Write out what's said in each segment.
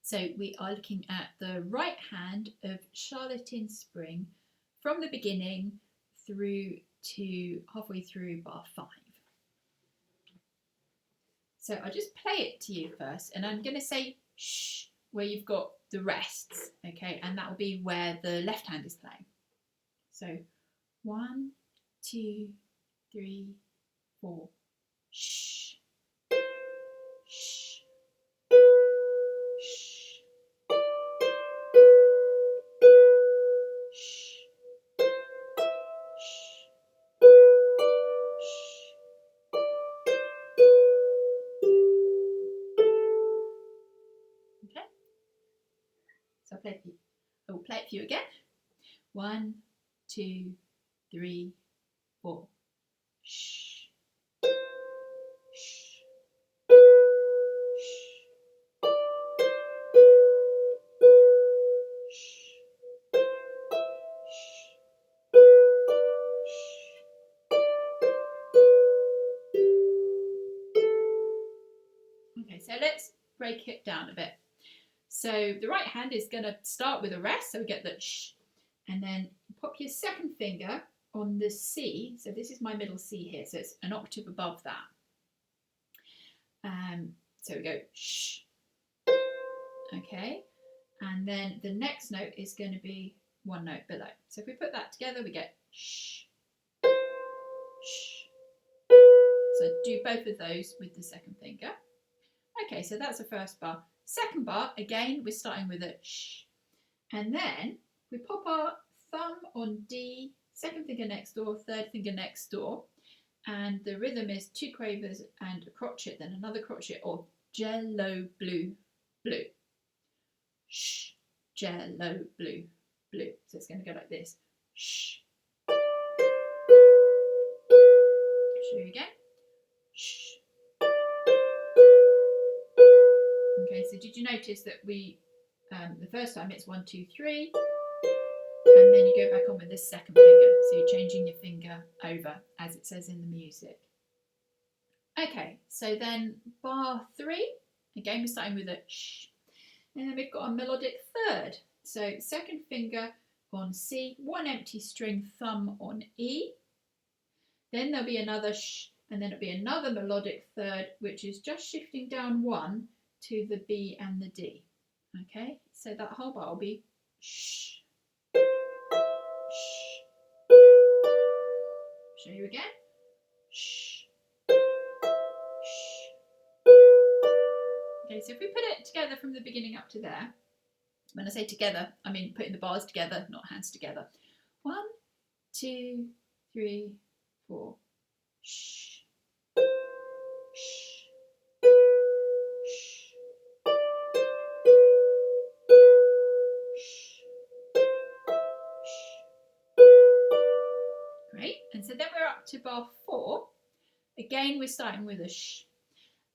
So we are looking at the right hand of Charlotte in Spring from the beginning through to halfway through bar 5. So I'll just play it to you first, and I'm going to say shh where you've got the rests, okay, and that will be where the left hand is playing. So 1, 2, 3, 4, shh, shh, shh. Okay, so I'll play it for you again. 1, 2, 3, 4. Shh. Shh. Okay, so let's break it down a bit. So the right hand is going to start with a rest, so we get the shh, and then pop your second finger on the C. So this is my middle C here, so it's an octave above that. So we go shh. Okay, and then the next note is going to be one note below. So if we put that together, we get shh, shh. So do both of those with the second finger. Okay, so that's the first bar. Second bar, again, we're starting with a shh. And then we pop our thumb on D, second finger next door, third finger next door. And the rhythm is 2 quavers and a crotchet, then another crotchet, or jello, blue, blue. Shh, jello, blue, blue. So it's going to go like this. Shh. Show you again. Shh. Okay, so did you notice that we, the first time it's 1, 2, 3, and then you go back on with this second finger. So you're changing your finger over as it says in the music. Okay, so then bar 3, again we're starting with a shh, and then we've got a melodic third. So second finger on C, 1 empty string, thumb on E. Then there'll be another shh, and then it'll be another melodic third, which is just shifting down 1 to the B and the D. Okay, so that whole bar will be shh, shh. Show you again. Shh, shh. Okay, so if we put it together from the beginning up to there, when I say together, I mean putting the bars together, not hands together. 1, 2, 3, 4. Shh, shh. Great, and so then we're up to bar 4. Again, we're starting with a shh.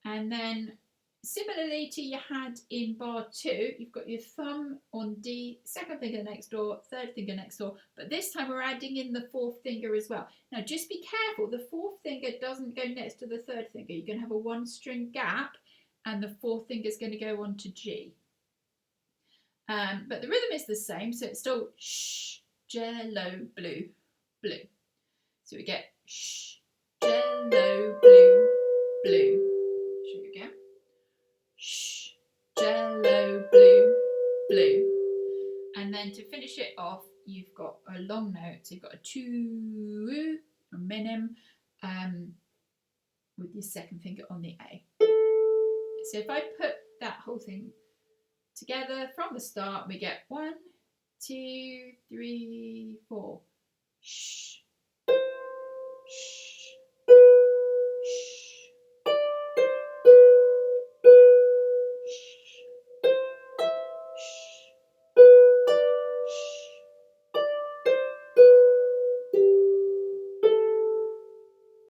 And then similarly to you had in bar 2, you've got your thumb on D, second finger next door, third finger next door, but this time we're adding in the fourth finger as well. Now just be careful, the fourth finger doesn't go next to the third finger. You're going to have a 1 string gap and the fourth finger is going to go on to G. But the rhythm is the same, so it's still shh, jello, blue, blue. So we get shh, jello, blue, blue. Show you again. Shh, jello, blue, blue. And then to finish it off, you've got a long note. So you've got a 2, a minim, with your second finger on the A. So if I put that whole thing together from the start, we get 1, 2, 3, 4. Shh.